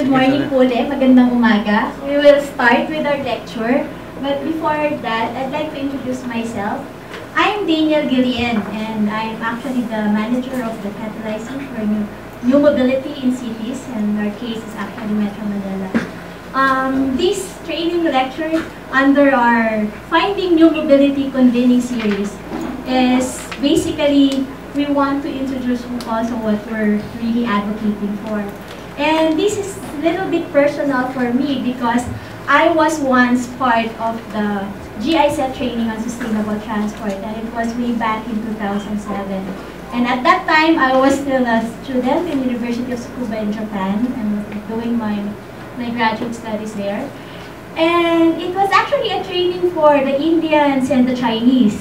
good morning po ulit. Magandang umaga. We will start with our lecture. But before that, I'd like to introduce myself. I'm Danielle Guillen, and I'm actually the manager of the Catalyzing for New Mobility in Cities, and our case is actually Metro Manila. This training lecture under our Finding New Mobility convening series is basically we want to introduce also what we're really advocating for. And this is a little bit personal for me because I was once part of the GIZ training on sustainable transport, and it was way back in 2007. And at that time, I was still a student in the University of Tsukuba in Japan and was doing my graduate studies there. And it was actually a training for the Indians and the Chinese.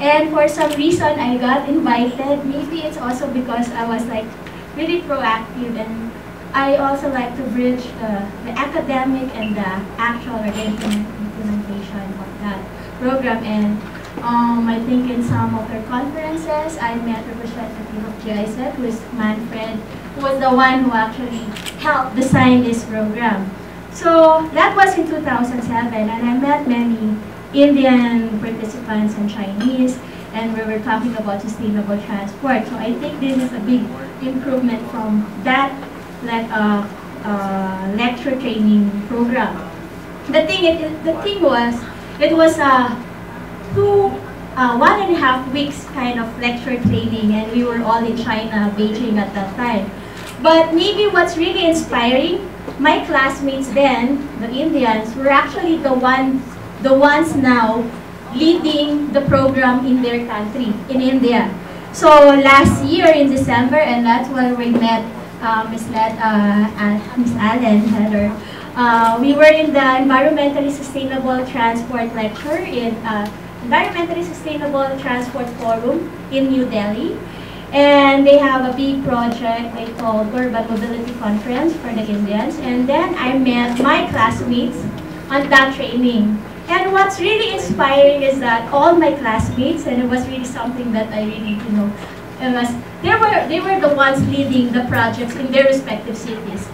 And for some reason, I got invited. Maybe it's also because I was like really proactive, and I also like to bridge the academic and the actual or the implementation of that program. And I think in some of their conferences, I met representative of GIZ, who is Manfred, who was the one who actually helped design this program. So that was in 2007, and I met many Indian participants and Chinese, and we were talking about sustainable transport. So I think this is a big improvement from that lecture training program. The thing was, it was a 1.5 weeks kind of lecture training, and we were all in China, Beijing at that time. But maybe what's really inspiring, my classmates then, the Indians, were actually the ones now leading the program in their country, in India. So last year in December, and that's where we met Miss Allen, Heather. We were in the Environmentally Sustainable Transport lecture in Environmentally Sustainable Transport Forum in New Delhi. And they have a big project they call Urban Mobility Conference for the Indians. And then I met my classmates on that training. And what's really inspiring is that all my classmates, and it was really something that I really, they were the ones leading the projects in their respective cities.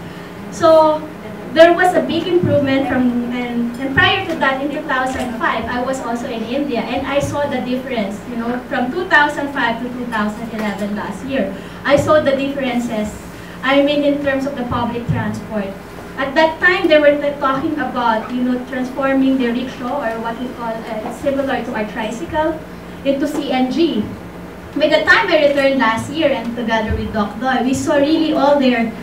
So there was a big improvement and prior to that, in 2005, I was also in India, and I saw the difference, from 2005 to 2011 last year. I saw the differences, I mean, in terms of the public transport. At that time, they were talking about, transforming the rickshaw, or what we call, similar to our tricycle, into CNG. By the time I returned last year, and together with Doc Doy, we saw really all their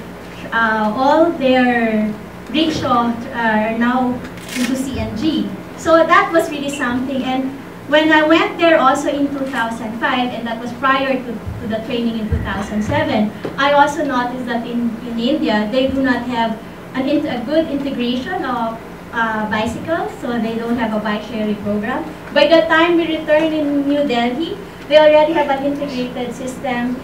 rickshaw are now into CNG. So that was really something. And when I went there also in 2005, and that was prior to the training in 2007, I also noticed that in India, they do not have a good integration of bicycles, so they don't have a bike sharing program. By the time we returned in New Delhi, they already have an integrated system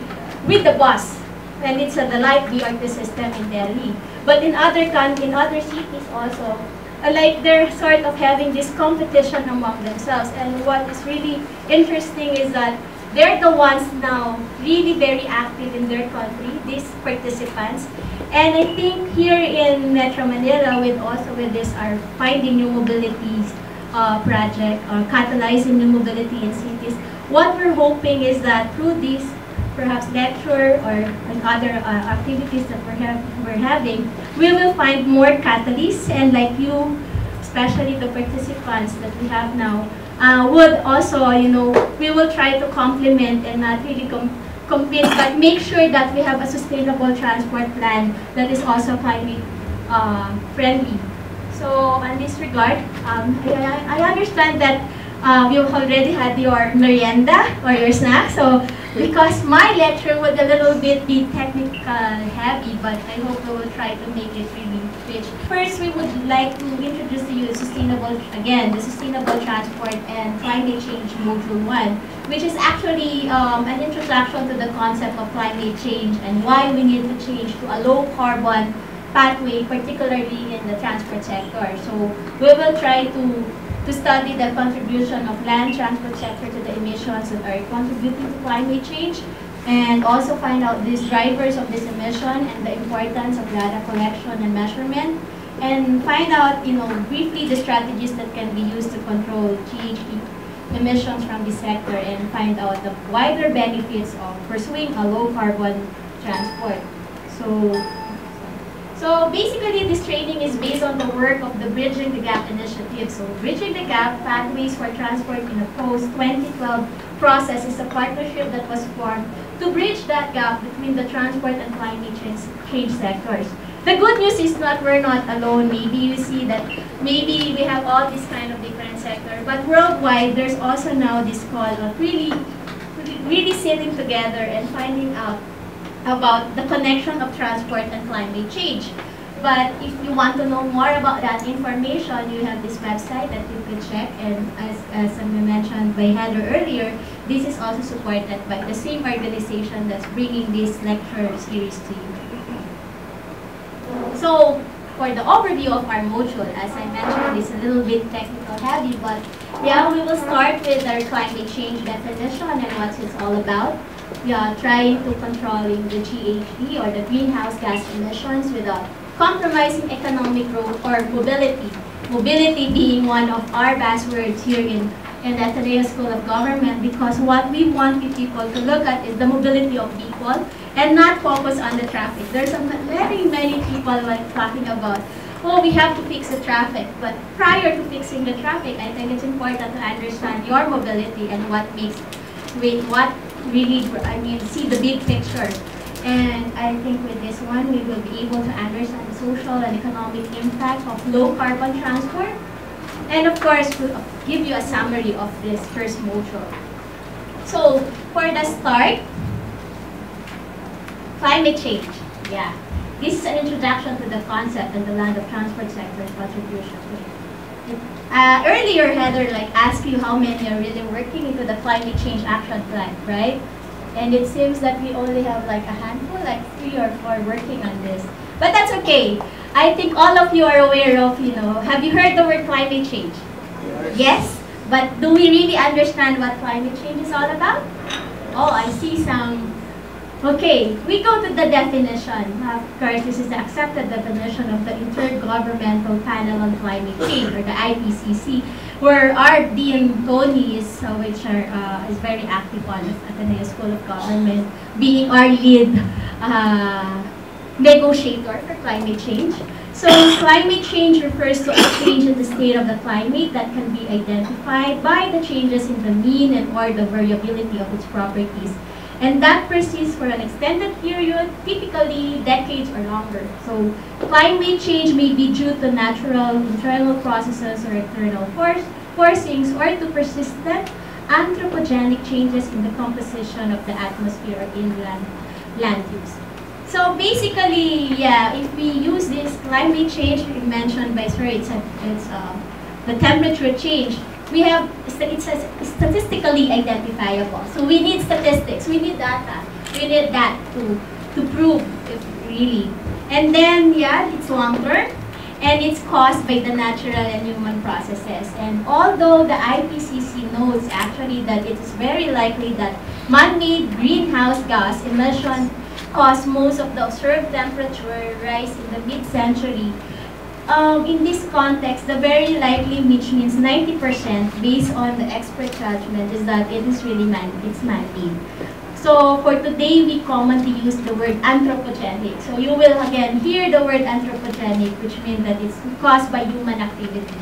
with the bus, and it's the light BRT system in Delhi. But in other cities also, they're sort of having this competition among themselves. And what is really interesting is that they're the ones now really very active in their country, these participants. And I think here in Metro Manila, with this our Finding New Mobilities project, or Catalyzing New Mobility in Cities, what we're hoping is that through this perhaps lecture or other activities that we're having, we will find more catalysts, and like you, especially the participants that we have now, would also, we will try to complement and not really compete, but make sure that we have a sustainable transport plan that is also climate friendly. So in this regard, I understand that you already had your merienda or your snack. So because my lecture would a little bit be technical heavy, but I hope we will try to make it really rich. First, we would like to introduce to you the Sustainable Transport and Climate Change Module 1, which is actually an introduction to the concept of climate change and why we need to change to a low carbon pathway, particularly in the transport sector. So we will try to study the contribution of land transport sector to the emissions that are contributing to climate change. and also find out these drivers of this emission and the importance of data collection and measurement, and find out, briefly the strategies that can be used to control GHG emissions from the sector, and find out the wider benefits of pursuing a low carbon transport. So basically, this training is based on the work of the Bridging the Gap initiative. So Bridging the Gap, Pathways for Transport in a Post-2012 process is a partnership that was formed to bridge that gap between the transport and climate change sectors. The good news is that we're not alone. Maybe you see that maybe we have all these kind of different sectors, but worldwide, there's also now this call of really sitting together and finding out about the connection of transport and climate change. But if you want to know more about that information, you have this website that you can check, and as I mentioned by Heather earlier, this is also supported by the same organization that's bringing this lecture series to you. So, for the overview of our module, as I mentioned, it's a little bit technical heavy, but yeah, we will start with our climate change definition and what it's all about. Yeah, trying to controlling the GHG or the greenhouse gas emissions without compromising economic growth or mobility. Mobility being one of our buzzwords here in the Ateneo School of Government, because what we want people to look at is the mobility of people and not focus on the traffic. There's many people like talking about, oh, we have to fix the traffic. But prior to fixing the traffic, I think it's important to understand your mobility and what really, see the big picture. And I think with this one, we will be able to understand the social and economic impact of low carbon transport. And of course, we'll give you a summary of this first module. So, for the start, climate change. Yeah. This is an introduction to the concept and the land of transport sector's contribution to it. Earlier, Heather asked you how many are really working into the climate change action plan, right? And it seems that we only have a handful, 3 or 4 working on this. But that's okay. I think all of you are aware of, have you heard the word climate change? Yes? But do we really understand what climate change is all about? Oh, I see some. Okay, we go to the definition. Of course, this is the accepted definition of the Intergovernmental Panel on Climate Change, or the IPCC, where our Dean Tony is very active on at Ateneo School of Government, being our lead negotiator for climate change. So climate change refers to a change in the state of the climate that can be identified by the changes in the mean and or the variability of its properties. And that persists for an extended period, typically decades or longer. So climate change may be due to natural internal processes or external forcings, or to persistent anthropogenic changes in the composition of the atmosphere or inland land use. So basically, yeah, if we use this climate change mentioned by Sir, it's the temperature change. It's statistically identifiable. So we need statistics, we need data, we need that to prove if really. And then, yeah, it's long term, and it's caused by the natural and human processes. And although the IPCC notes actually that it is very likely that man-made greenhouse gas emission caused most of the observed temperature rise in the mid-century, in this context, the very likely, which means 90% based on the expert judgment, is that it is really man-made. So for today, we commonly use the word anthropogenic. So you will again hear the word anthropogenic, which means that it's caused by human activity.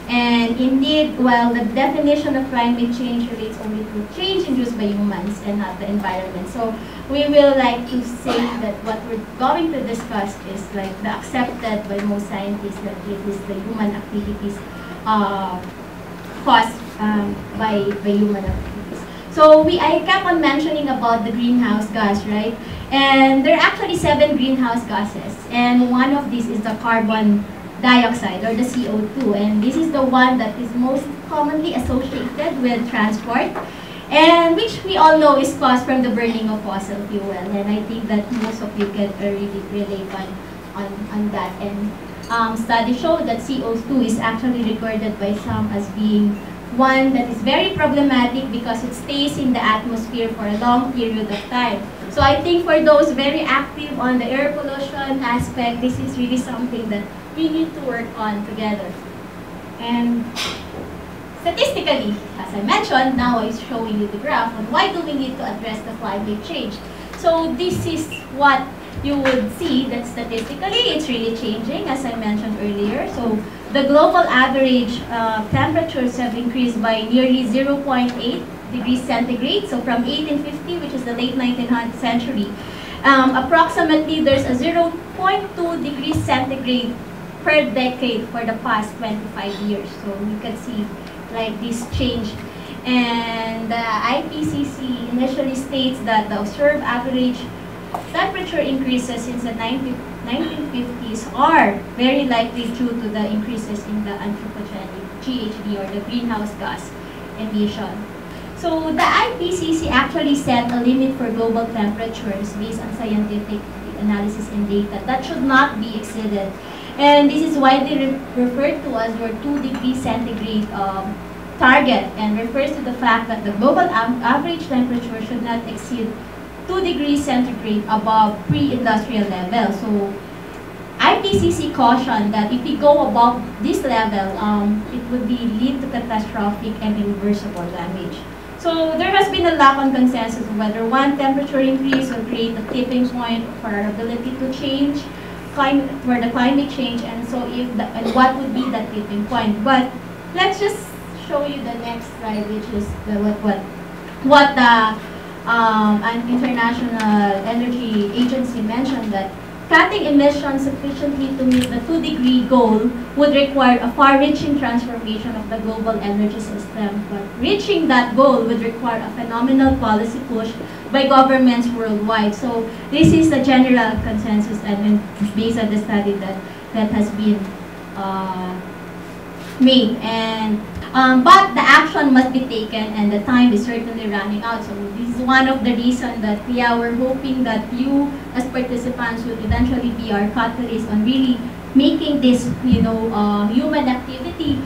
And indeed, well, the definition of climate change relates only to change induced by humans and not the environment. So we will like to say that what we're going to discuss is the accepted by most scientists that it is the human activities caused by human activities. So I kept on mentioning about the greenhouse gas, right? And there are actually 7 greenhouse gases, and one of these is the carbon dioxide, or the CO2, and this is the one that is most commonly associated with transport, and which we all know is caused from the burning of fossil fuel. And I think that most of you can really relate on that. And studies show that CO2 is actually recorded by some as being one that is very problematic because it stays in the atmosphere for a long period of time. So I think for those very active on the air pollution aspect, this is really something that we need to work on together. And statistically, as I mentioned, now I'm showing you the graph on why do we need to address the climate change. So this is what you would see that statistically it's really changing, as I mentioned earlier. So the global average temperatures have increased by nearly 0.8 degrees centigrade. So from 1850, which is the late 19th century, approximately there's a 0.2 degrees centigrade per decade for the past 25 years. So you can see like this change. And the IPCC initially states that the observed average temperature increases since the 1950s are very likely due to the increases in the anthropogenic GHG or the greenhouse gas emission. So the IPCC actually set a limit for global temperatures based on scientific analysis and data that should not be exceeded. And this is widely referred to as your 2 degrees centigrade target, and refers to the fact that the global average temperature should not exceed 2 degrees centigrade above pre-industrial level. So IPCC cautioned that if we go above this level, it would lead to catastrophic and irreversible damage. So there has been a lack of consensus on whether one temperature increase will create a tipping point for our ability to change for the climate change, and so and what would be that tipping point. But let's just show you the next slide, which is what the an international energy agency mentioned, that cutting emissions sufficiently to meet the 2-degree goal would require a far-reaching transformation of the global energy system. But reaching that goal would require a phenomenal policy push by governments worldwide. So this is the general consensus, and based on the study that has been made. And but the action must be taken, and the time is certainly running out. So this is one of the reasons that we're hoping that you as participants will eventually be our catalyst on really making this, human activity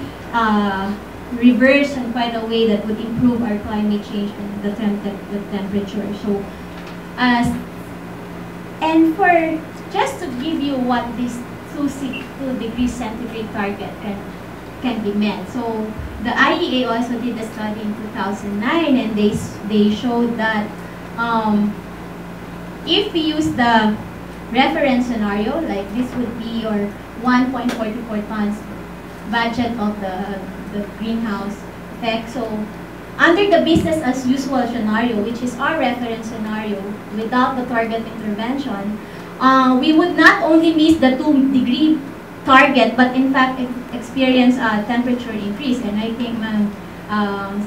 reverse in quite a way that would improve our climate change and the temperature. So, and for just to give you what this 2 degrees centigrade target can be met. So the IEA also did a study in 2009, and they showed that if we use the reference scenario, like this would be your 1.44 tons budget of the greenhouse effect. So under the business as usual scenario, which is our reference scenario, without the target intervention, we would not only miss the 2-degree target, but in fact experience a temperature increase. And I think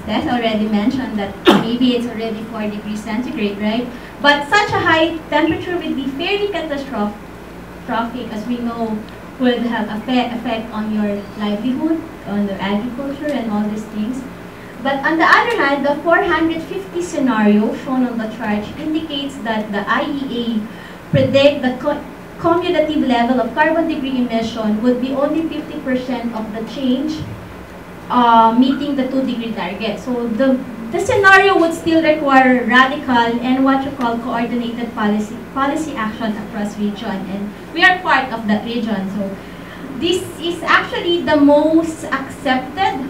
Steph already mentioned that maybe it's already 4 degrees centigrade, right? But such a high temperature would be fairly catastrophic, as we know, would have effect on your livelihood, on the agriculture, and all these things. But on the other hand, the 450 scenario shown on the chart indicates that the IEA predict the cumulative level of carbon degree emission would be only 50% of the change meeting the 2-degree target. So the scenario would still require radical and what you call coordinated policy action across region, and we are part of that region. So this is actually the most accepted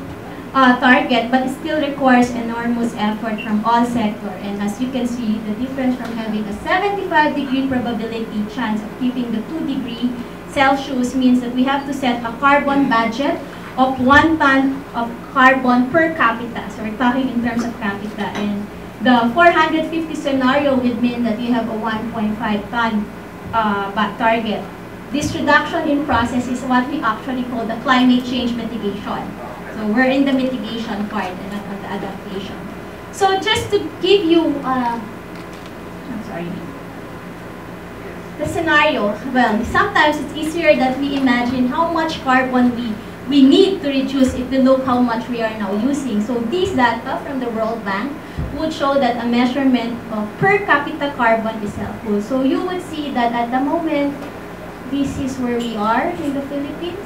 target, but it still requires enormous effort from all sectors. And as you can see, the difference from having a 75-degree probability chance of keeping the 2 degree Celsius means that we have to set a carbon budget of 1 ton of carbon per capita. So we're talking in terms of capita. And the 450 scenario would mean that you have a 1.5 ton target. This reduction in process is what we actually call the climate change mitigation. So we're in the mitigation part and not on the adaptation. So just to give you, the scenario, well, sometimes it's easier that we imagine how much carbon we need to reduce if we look how much we are now using. So these data from the World Bank would show that a measurement of per capita carbon is helpful. So you would see that at the moment, this is where we are in the Philippines.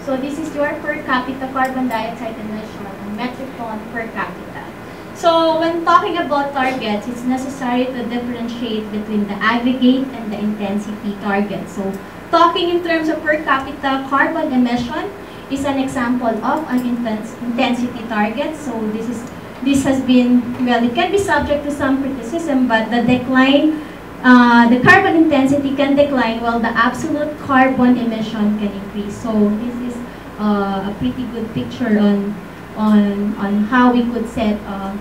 So this is your per capita carbon dioxide emission, metric amount per capita. So when talking about targets, it's necessary to differentiate between the aggregate and the intensity target. So talking in terms of per capita carbon emission is an example of an intensity target. So this has been, well, it can be subject to some criticism, but the decline, the carbon intensity can decline while the absolute carbon emission can increase. So this is a pretty good picture on how we could set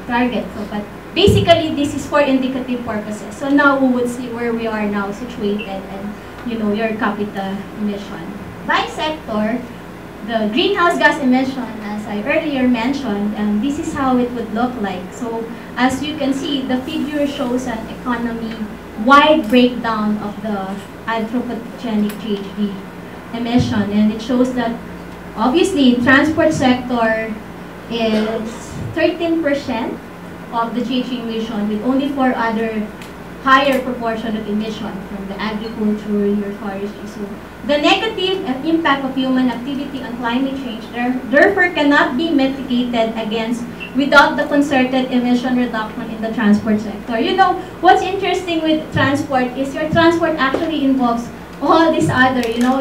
targets. So, but basically, this is for indicative purposes. So now we would see where we are now situated and, you know, your capita emission. By sector, the greenhouse gas emission, as I earlier mentioned, and this is how it would look like. So as you can see, the figure shows an economy-wide breakdown of the anthropogenic GHG emission, and it shows that obviously transport sector is 13% of the GHG emission, with only 4 other higher proportion of emission from the agriculture, your forestry. So the negative impact of human activity on climate change therefore cannot be mitigated against without the concerted emission reduction in the transport sector. You know, what's interesting with transport is your transport actually involves all this other, you know,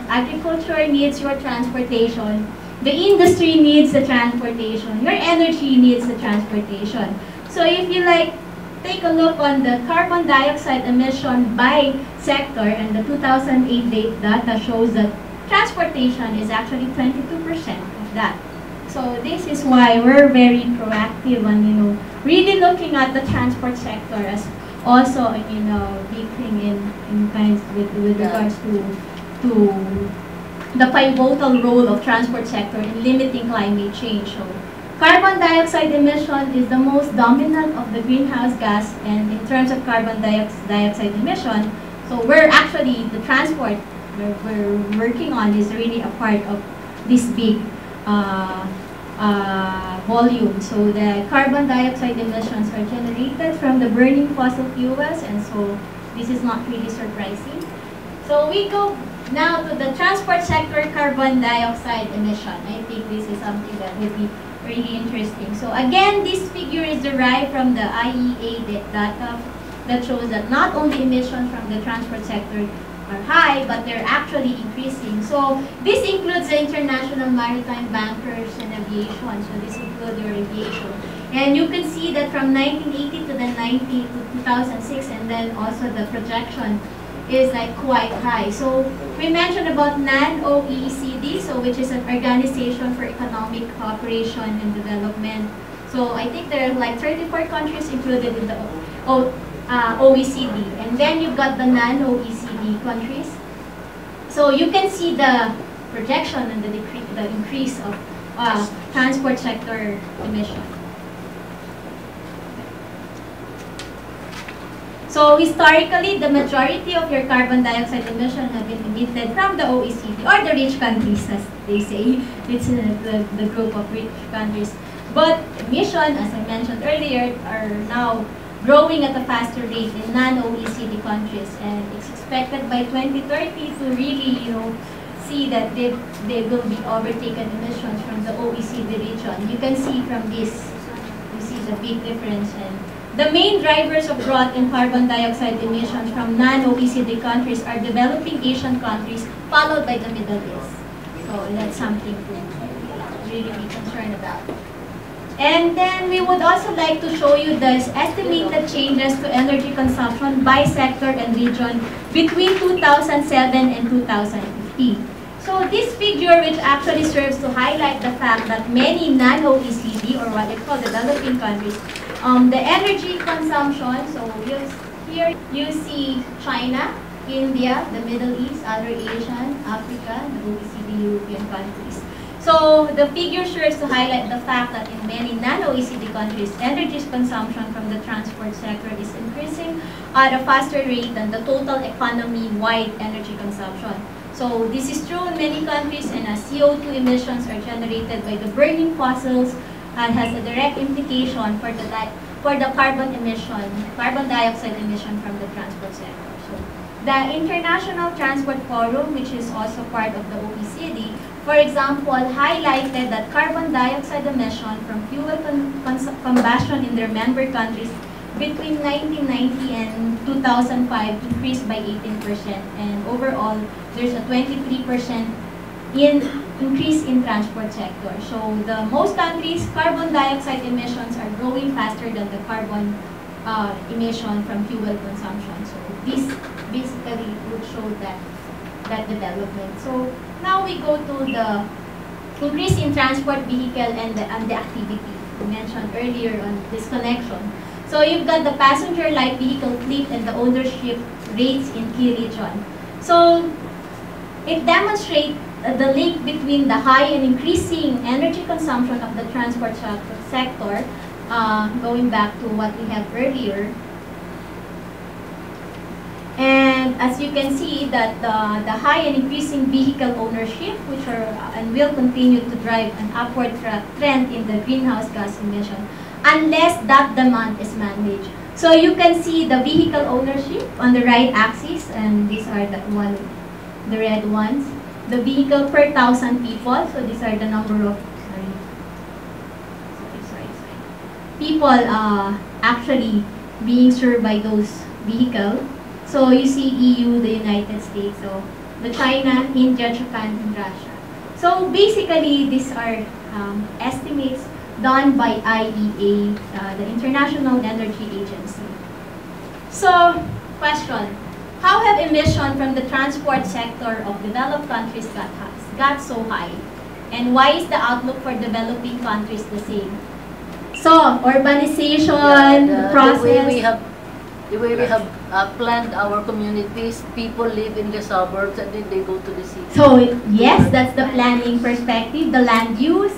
agriculture needs your transportation, the industry needs the transportation, your energy needs the transportation. So if you like take a look on the carbon dioxide emission by sector, and the 2008 data shows that transportation is actually 22% of that. So this is why we're very proactive on, you know, really looking at the transport sector as also, you know, big thing in kinds with regards to the pivotal role of transport sector in limiting climate change. So carbon dioxide emission is the most dominant of the greenhouse gas, and in terms of carbon dioxide emission, so we're actually, the transport we're working on is really a part of this big volume. So the carbon dioxide emissions are generated from the burning fossil fuels, and so this is not really surprising. So we go now to the transport sector carbon dioxide emission. I think this is something that would be really interesting. So again, this figure is derived from the IEA data that shows that not only emissions from the transport sector are high, but they're actually increasing. So this includes the international maritime bunkers and aviation. So this includes your aviation. And you can see that from 1980 to 2006, and then also the projection is like quite high. So we mentioned about non-OECD, so which is an organization for economic cooperation and development. So I think there are like 34 countries included in the OECD, and then you've got the non-OECD countries. So you can see the projection and the increase of transport sector emission. So historically, the majority of your carbon dioxide emission have been emitted from the OECD, or the rich countries, as they say. It's the group of rich countries. But emission, as I mentioned earlier, are now growing at a faster rate in non-OECD countries, and it's expected by 2030 to really, you know, see that they will be overtaken emissions from the OECD region. You can see from this, you see the big difference. And the main drivers of growth in carbon dioxide emissions from non-OECD countries are developing Asian countries, followed by the Middle East. So that's something to really be concerned about. And then we would also like to show you the estimated changes to energy consumption by sector and region between 2007 and 2015. So this figure, which actually serves to highlight the fact that many non-OECD, or what they call developing countries, the energy consumption, so here you see China, India, the Middle East, other Asian, Africa, the OECD European countries. So the figure serves to highlight the fact that in many non-OECD countries, energy consumption from the transport sector is increasing at a faster rate than the total economy-wide energy consumption. So this is true in many countries, and as CO2 emissions are generated by the burning fossils, and has a direct implication for the carbon dioxide emission from the transport sector. So the International Transport Forum, which is also part of the OECD, for example, highlighted that carbon dioxide emission from fuel combustion in their member countries between 1990 and 2005 increased by 18%, and overall there's a 23% increase in transport sector. So the most countries, carbon dioxide emissions are growing faster than the carbon emission from fuel consumption. So this basically would show that development. So now we go to the increase in transport vehicle and the activity we mentioned earlier on this connection. So you've got the passenger light vehicle fleet and the ownership rates in key region. So it demonstrates the link between the high and increasing energy consumption of the transport sector, going back to what we have earlier. And as you can see that the high and increasing vehicle ownership, which are and will continue to drive an upward trend in the greenhouse gas emission, unless that demand is managed. So you can see the vehicle ownership on the right axis, and these are the red ones. The vehicle per 1,000 people, so these are the number of people actually being served by those vehicles. So you see EU, the United States, so the China, India, Japan, and Russia. So basically these are estimates done by IEA, the International Energy Agency. So, question, how have emissions from the transport sector of developed countries got so high? And why is the outlook for developing countries the same? So, urbanization, the process. The way we have planned our communities, people live in the suburbs and then they go to the city. So, yes, that's the planning perspective, the land use.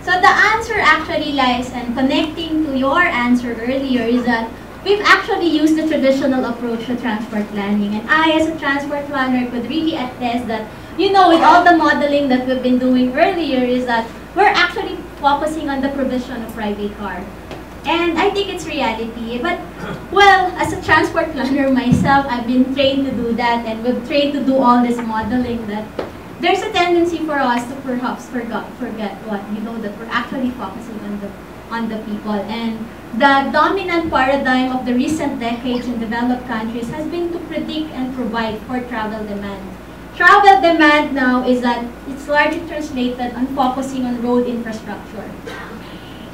So the answer actually lies, and connecting to your answer earlier, is that we've actually used the traditional approach to transport planning. And I, as a transport planner, could really attest that, you know, with all the modeling that we've been doing earlier, is that we're actually focusing on the provision of private car. And I think it's reality. But, well, as a transport planner myself, I've been trained to do that, and we've trained to do all this modeling, that there's a tendency for us to perhaps forget what, you know, that we're actually focusing on the people. And the dominant paradigm of the recent decades in developed countries has been to predict and provide for travel demand. Travel demand now is that it's largely translated on focusing on road infrastructure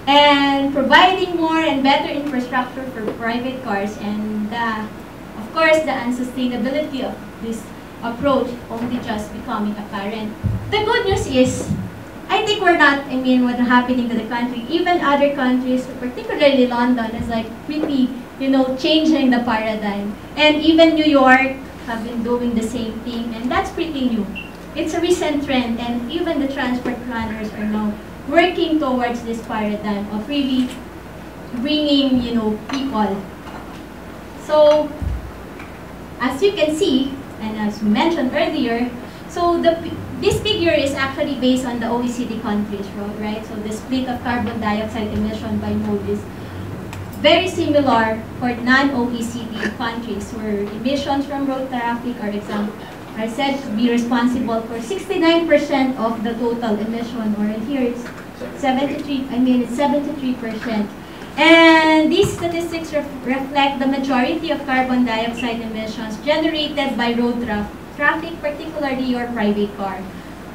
and providing more and better infrastructure for private cars, and of course the unsustainability of this approach only just becoming apparent. The good news is, I think we're not, I mean, what's happening to the country, even other countries, particularly London, is like really, you know, changing the paradigm. And even New York have been doing the same thing, and that's pretty new. It's a recent trend, and even the transport planners are now working towards this paradigm of really bringing, you know, people. So, as you can see, and as we mentioned earlier, so this figure is actually based on the OECD countries, right? So the split of carbon dioxide emission by mode is very similar for non-OECD countries, where emissions from road traffic are said to be responsible for 69% of the total emission, or here it's 73%. And these statistics reflect the majority of carbon dioxide emissions generated by road traffic, particularly your private car.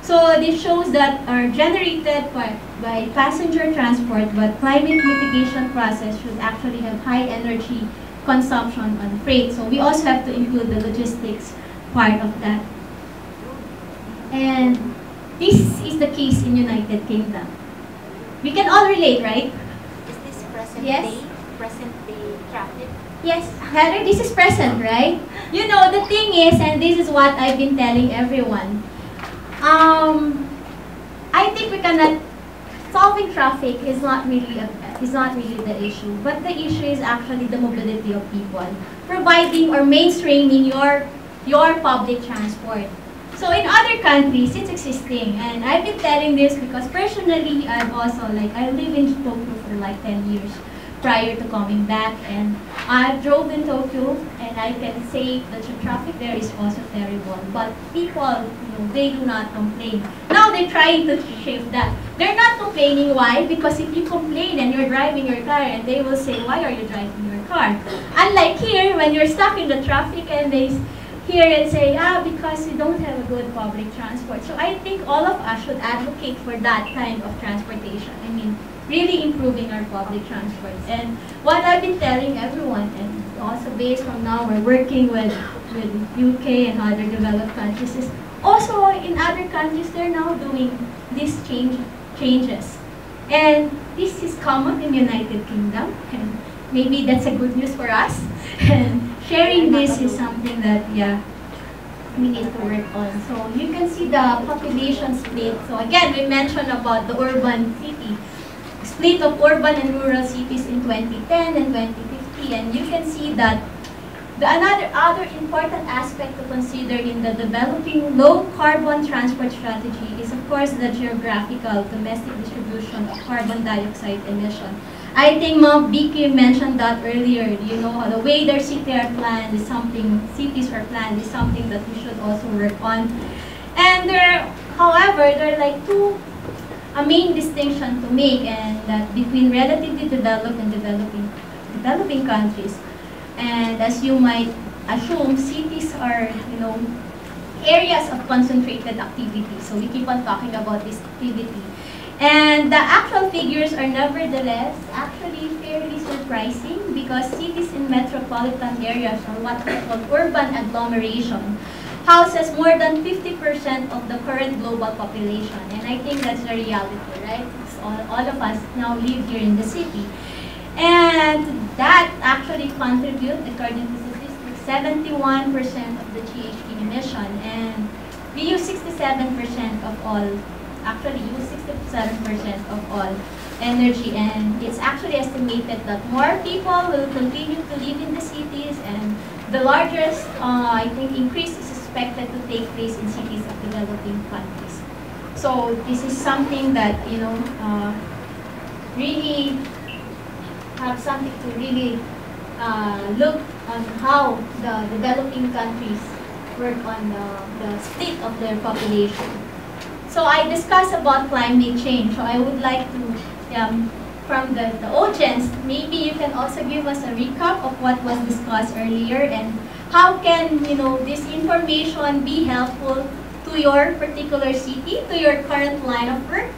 So this shows that are generated by passenger transport, but climate mitigation process should actually have high energy consumption on freight. So we also have to include the logistics part of that. And this is the case in United Kingdom. We can all relate, right? Present day traffic? Yes, Heather, this is present, right? You know, the thing is, and this is what I've been telling everyone, I think we cannot, solving traffic is not really the issue, but the issue is actually the mobility of people, providing or mainstreaming your public transport. So in other countries, it's existing, and I've been telling this because personally, I'm also I live in Tokyo for like 10 years prior to coming back, and I drove in Tokyo, and I can say that the traffic there is also terrible. But people, you they do not complain. Now they're trying to shift that. They're not complaining. Why? Because if you complain and you're driving your car, and they will say, why are you driving your car? Unlike here, when you're stuck in the traffic and they hear and say, because you don't have a good public transport. So I think all of us should advocate for that kind of transportation. I mean, really improving our public transport. And what I've been telling everyone, and also based on now we're working with UK and other developed countries, is also in other countries they're now doing these changes. And this is common in the United Kingdom, and maybe that's a good news for us. And sharing this is something that, yeah, we need to work on. So you can see the population split. So again, we mentioned about the urban city, split of urban and rural cities in 2010 and 2050, and you can see that other important aspect to consider in the developing low-carbon transport strategy is, of course, the geographical domestic distribution of carbon dioxide emission. I think Ma'am Vicky mentioned that earlier. You know, the way their cities are planned is something that we should also work on. And however, there are like a main distinction to make, and that between relatively developed and developing countries. And as you might assume, cities are, you know, areas of concentrated activity. So we keep on talking about this activity. And the actual figures are nevertheless actually fairly surprising, because cities in metropolitan areas, or what we call urban agglomeration, houses more than 50% of the current global population. And I think that's the reality, right? All of us now live here in the city. And that actually contributes, according to statistics, 71% of the GHG emission. And we use 67% of all, actually use 67% of all energy. And it's actually estimated that more people will continue to live in the cities, and the largest, I think, increase is expected to take place in cities of developing countries. So this is something that, you know, really have something to really look on how the developing countries work on the split of their population. So I discussed about climate change. So I would like to, from the audience, maybe you can also give us a recap of what was discussed earlier, and how can, you know, this information be helpful to your particular city, to your current line of work.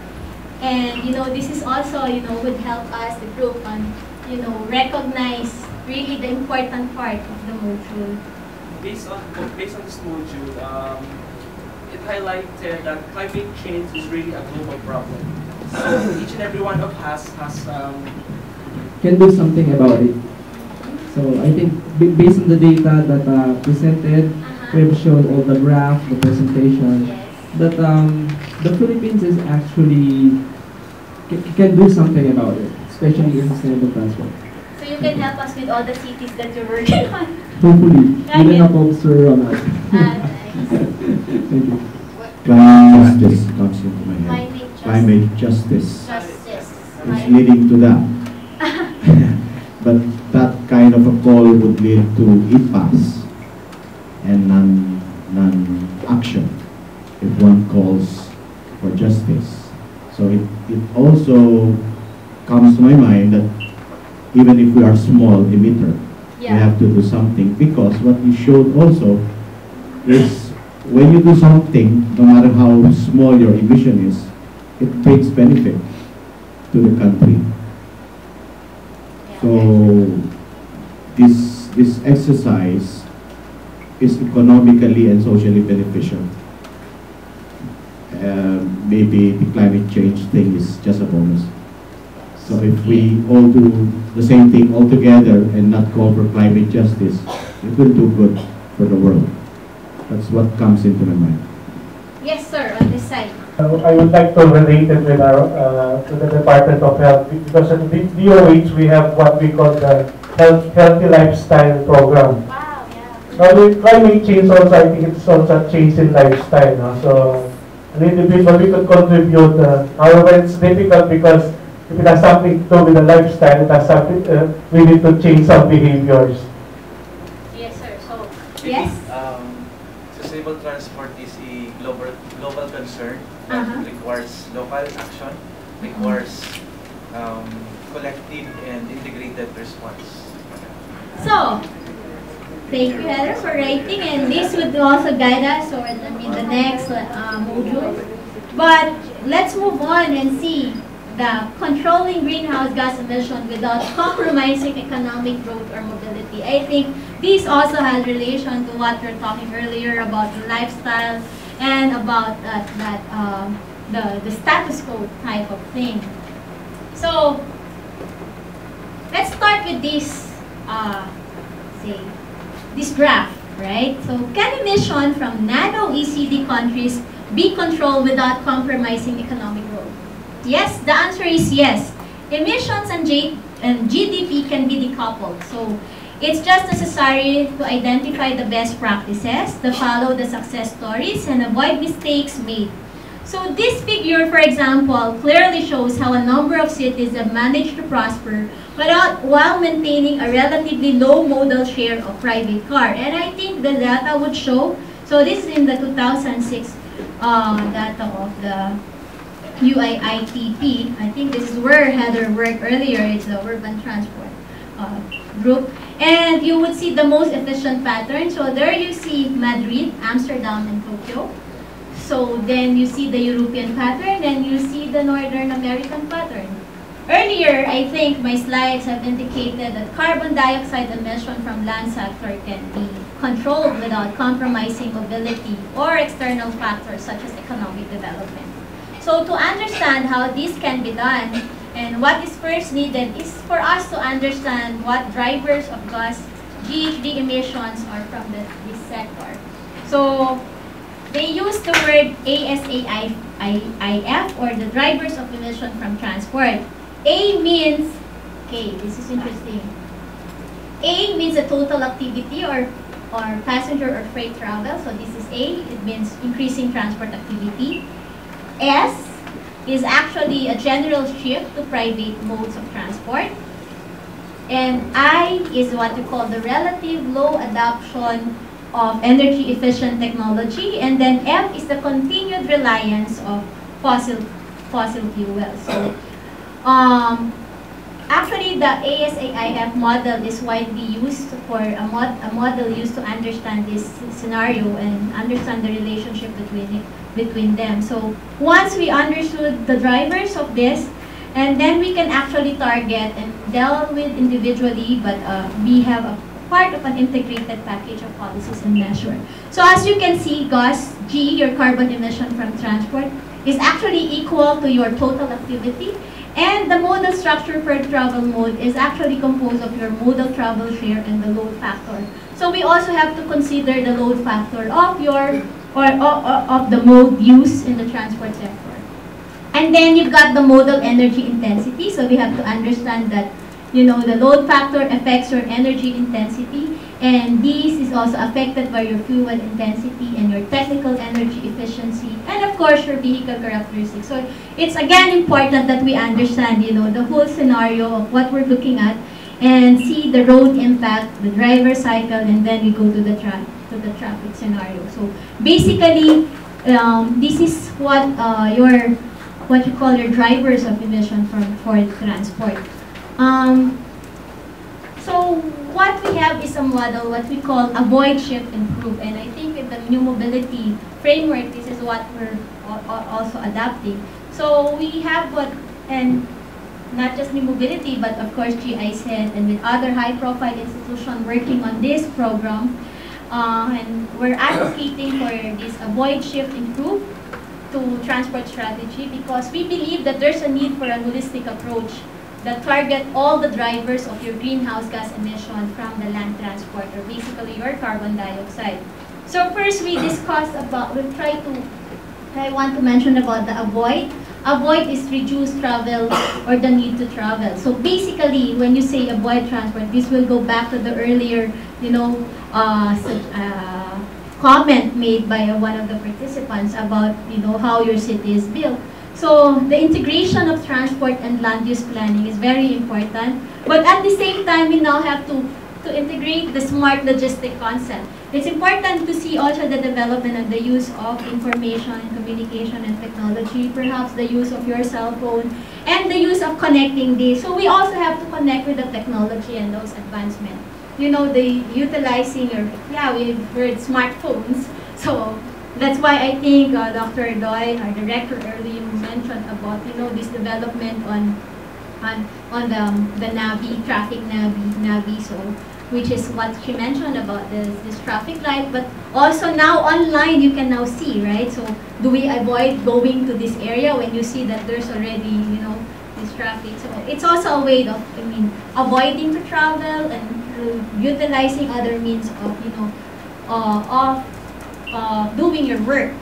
And, you know, this is also, you know, would help us, the group, on, you know, recognize really the important part of the module. Based on this module, it highlighted that climate change is really a global problem. So each and every one of us can do something about it. So I think based on the data that presented, we have shown all the graph, the presentation, that the Philippines is actually can do something about it, especially in sustainable transport. So you can help us with all the cities that you're working on. Hopefully, with enough officer on us. Thank you. Climate justice comes into my head. Climate justice. It's leading to that. But that kind of a call would lead to impasse and non-action if one calls for justice. So it also comes to my mind that even if we are small emitter, we have to do something, because what you showed also is when you do something, no matter how small your emission is, it brings benefit to the country. So this exercise is economically and socially beneficial. Maybe the climate change thing is just a bonus. So if we all do the same thing all together and not call for climate justice, it will do good for the world. That's what comes into my mind. Yes, sir, on this side. I would like to relate it with our to the Department of Health, because at DOH we have what we call the Healthy Lifestyle Program. Wow, yeah. Now with climate change also, I think it's also a change in lifestyle. No? So an individual, we could contribute. However, it's difficult because if it has something to do with the lifestyle, it has something, we need to change some behaviors. Yes, sir. So, yes? Sustainable transport is a global but requires local action, requires collective and integrated response. So, thank you, Heather, for writing, and this would also guide us toward the next module. But let's move on and see the controlling greenhouse gas emission without compromising economic growth or mobility. I think this also has relation to what we were talking earlier about the lifestyle and about the status quo type of thing. So let's start with this, this graph, right? So can emission from non-OECD countries be controlled without compromising economic growth? Yes, the answer is yes. Emissions and GDP can be decoupled. So it's just necessary to identify the best practices, to follow the success stories, and avoid mistakes made. So this figure, for example, clearly shows how a number of cities have managed to prosper while maintaining a relatively low modal share of private car. And I think the data would show, so this is in the 2006 data of the UIITP. I think this is where Heather worked earlier. It's the urban transport group. And you would see the most efficient pattern. So there you see Madrid, Amsterdam, and Tokyo. So then you see the European pattern, and you see the Northern American pattern. Earlier, I think my slides have indicated that carbon dioxide emission from land sector can be controlled without compromising mobility or external factors such as economic development. So to understand how this can be done, and what is first needed is for us to understand what drivers of gas GHG emissions are from this sector. So they use the word ASIF, or the drivers of emission from transport. A means, okay, this is interesting. A means the total activity or passenger or freight travel. So this is A, it means increasing transport activity. S is actually a general shift to private modes of transport. And I is what we call the relative low adoption of energy efficient technology. And then M is the continued reliance of fossil fuels. So actually the ASIF model is widely used for a model used to understand this scenario and understand the relationship between them. So once we understood the drivers of this, and then we can actually target and deal with individually, but we have a part of an integrated package of policies and measures. So as you can see, G, your carbon emission from transport, is actually equal to your total activity. And the modal structure for travel mode is actually composed of your modal travel share and the load factor. So we also have to consider the load factor of your of the mode used in the transport sector. And then you've got the modal energy intensity. So we have to understand that, you know, the load factor affects your energy intensity, and this is also affected by your fuel intensity and your technical energy efficiency, and of course your vehicle characteristics. So it's again important that we understand, you know, the whole scenario of what we're looking at and see the road impact, the driver cycle, and then we go to the traffic scenario. So basically, this is what you call your drivers of emission for transport. So what we have is a model, what we call avoid, shift, improve. And I think with the new mobility framework, this is what we're also adapting. So we have and not just new mobility, but of course GIZ and with other high-profile institutions working on this program. And we're advocating for this avoid, shift, improve to transport strategy, because we believe that there's a need for a holistic approach that target all the drivers of your greenhouse gas emission from the land transport, or basically your carbon dioxide. So first we discussed about, I want to mention about the avoid. Avoid is reduce travel or the need to travel. So basically, when you say avoid transport, this will go back to the earlier, you know, comment made by one of the participants about, you know, how your city is built. So the integration of transport and land use planning is very important. But at the same time, we now have to integrate the smart logistic concept. it's important to see also the development of the use of information, communication, and technology, perhaps the use of your cell phone, and the use of connecting this. So we also have to connect with the technology and those advancements. You know, the utilizing, or yeah, we've heard smartphones. So that's why I think Dr. Doy, our director, earlier mentioned about, you know, this development on the Navi, traffic Navi, so which is what she mentioned about this traffic light, but also now online you can now see, right? So do we avoid going to this area when you see that there's already, you know, this traffic? So it's also a way of, I mean, avoiding to travel and utilizing other means of, you know, doing your work.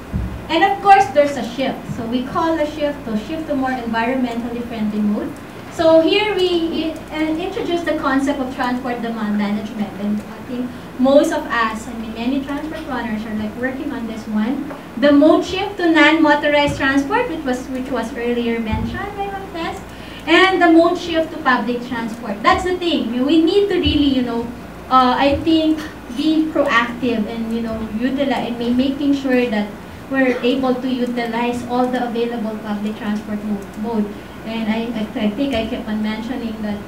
And of course, there's a shift. So we call the shift to more environmentally friendly mode. So here we introduce the concept of transport demand management, and I think most of us, I mean many transport runners are like working on this one. The mode shift to non-motorized transport, which was earlier mentioned by Martes, and the mode shift to public transport. That's the thing. We need to really, you know, I think be proactive and, you know, utilize, I mean, making sure that we're able to utilize all the available public transport mode. And I think I kept on mentioning that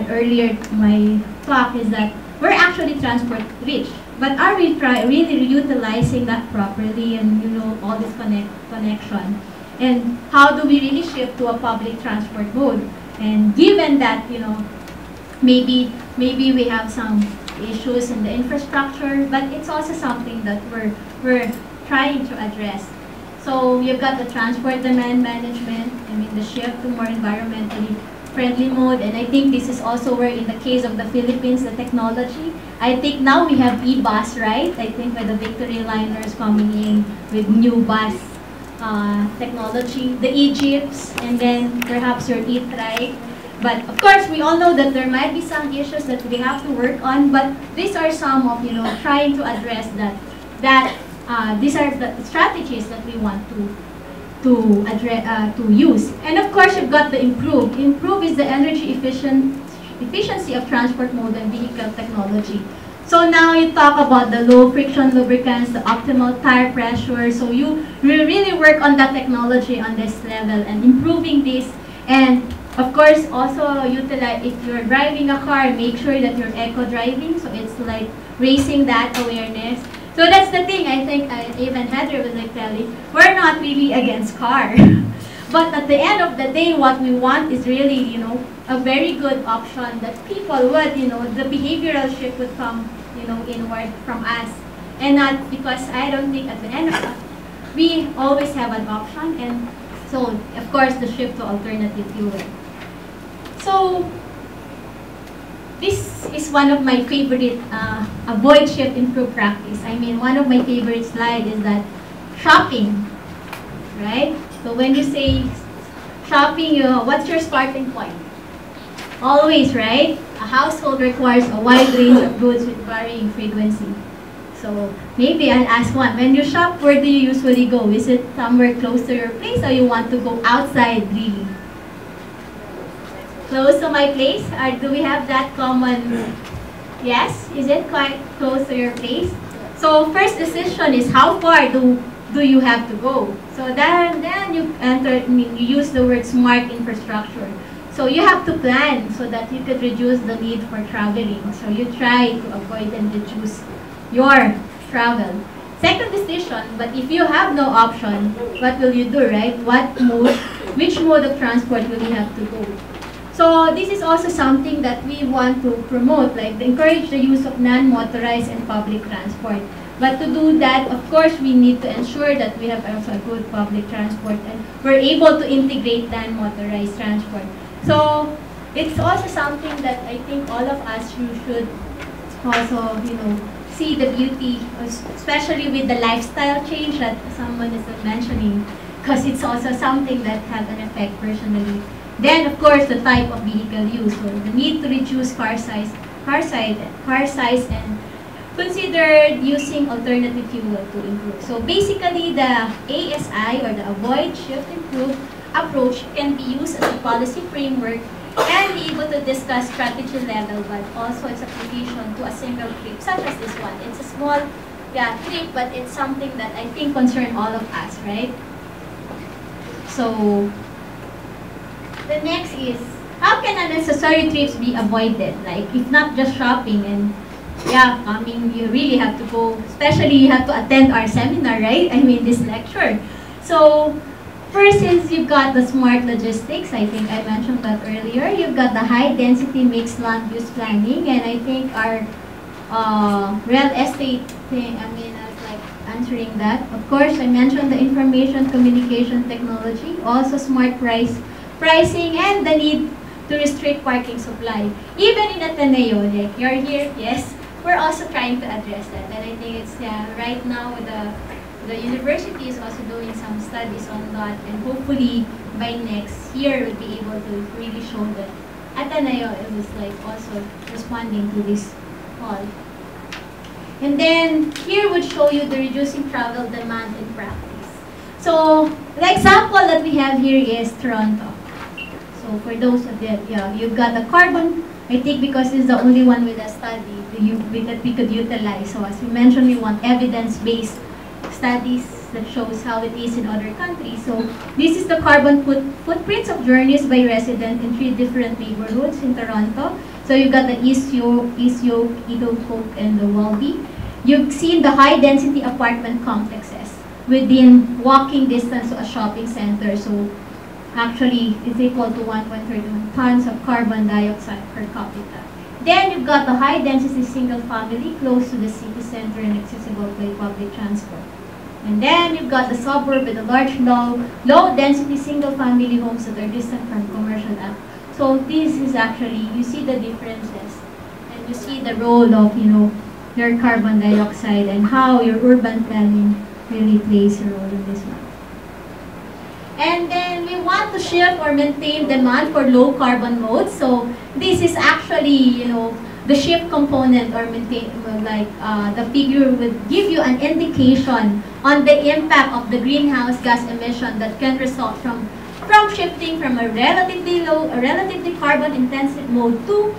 earlier my talk is that we're actually transport rich, but are we really utilizing that properly, and, you know, all this connection? And how do we really shift to a public transport mode? And given that, you know, maybe we have some issues in the infrastructure, but it's also something that we're trying to address. So you've got the transport demand management, I mean the shift to more environmentally friendly mode, and I think this is also where in the case of the Philippines, the technology, I think now we have e-bus, right? I think with the Victory liners coming in with new bus technology, the e-jeeps, and then perhaps your e-trike. But of course, we all know that there might be some issues that we have to work on, but these are some of, you know, trying to address that these are the strategies that we want to address, to use. And of course, you've got the improve. Improve is the energy efficiency of transport mode and vehicle technology. So now you talk about the low friction lubricants, the optimal tire pressure. So you really work on that technology on this level and improving this. And of course, also utilize, if you're driving a car, make sure that you're eco driving. So it's like raising that awareness. So that's the thing, I think, even Heather was like telling, we're not really against car. But at the end of the day, what we want is really, you know, a very good option that people would, you know, the behavioral shift would come, you know, inward from us. And not because I don't think at the end of it, we always have an option. And so, of course, the shift to alternative fuel. So, this is one of my favorite avoid, shift, improve practice. I mean, one of my favorite slides is that shopping, right? So when you say shopping, what's your starting point? Always, right? A household requires a wide range of goods with varying frequency. So maybe I'll ask one. When you shop, where do you usually go? Is it somewhere close to your place, or you want to go outside really? Close to my place? Or do we have that common? Yes? Is it quite close to your place? So first decision is how far do you have to go? So then you you use the word smart infrastructure. So you have to plan so that you could reduce the need for traveling. So you try to avoid and reduce your travel. Second decision, but if you have no option, what will you do, right? Which mode of transport will you have to go? So this is also something that we want to promote, like encourage the use of non-motorized and public transport. But to do that, of course, we need to ensure that we have also a good public transport and we're able to integrate non-motorized transport. So it's also something that I think all of us should also, you know, see the beauty, especially with the lifestyle change that someone is mentioning, because it's also something that has an effect personally. Then, of course, the type of vehicle use, so the need to reduce car size, and consider using alternative fuel to improve. So basically, the ASI, or the avoid, shift, improve approach can be used as a policy framework and only able to discuss strategy level, but also its application to a single trip, such as this one. It's a small trip, but it's something that I think concerns all of us, right? So, the next is, how can unnecessary trips be avoided? Like, if not just shopping and coming, you really have to go, especially you have to attend our seminar, right? I mean, this lecture. So, first is you've got the smart logistics. I think I mentioned that earlier. You've got the high density mixed land use planning, and I think our real estate thing, I mean, I was like answering that. Of course, I mentioned the information communication technology, also smart pricing, and the need to restrict parking supply. Even in Ateneo, like you're here, yes, we're also trying to address that. And I think it's right now the university is also doing some studies on that, and hopefully by next year we'll be able to really show that Ateneo is like also responding to this call. And then here would show you the reducing travel demand in practice. So the example that we have here is Toronto. So for those of that, you've got the carbon, I think because it's the only one with a study that we could utilize. So as we mentioned, we want evidence-based studies that shows how it is in other countries. So this is the carbon footprints of journeys by residents in 3 different neighborhoods in Toronto. So you've got the East York, Eagle Coke, and the Walby. You've seen the high-density apartment complexes within walking distance to a shopping center. So actually, it's equal to 1.31 tons of carbon dioxide per capita. Then you've got the high-density single-family close to the city center and accessible by public transport. And then you've got the suburb with a large, low-density single-family homes that are distant from commercial apps. So this is actually, you see the differences, and you see the role of, your carbon dioxide and how your urban planning really plays a role in this one. And then we want to shift or maintain demand for low carbon modes. So this is actually, the shift component or maintain, the figure would give you an indication on the impact of the greenhouse gas emission that can result from shifting from a relatively carbon intensive mode to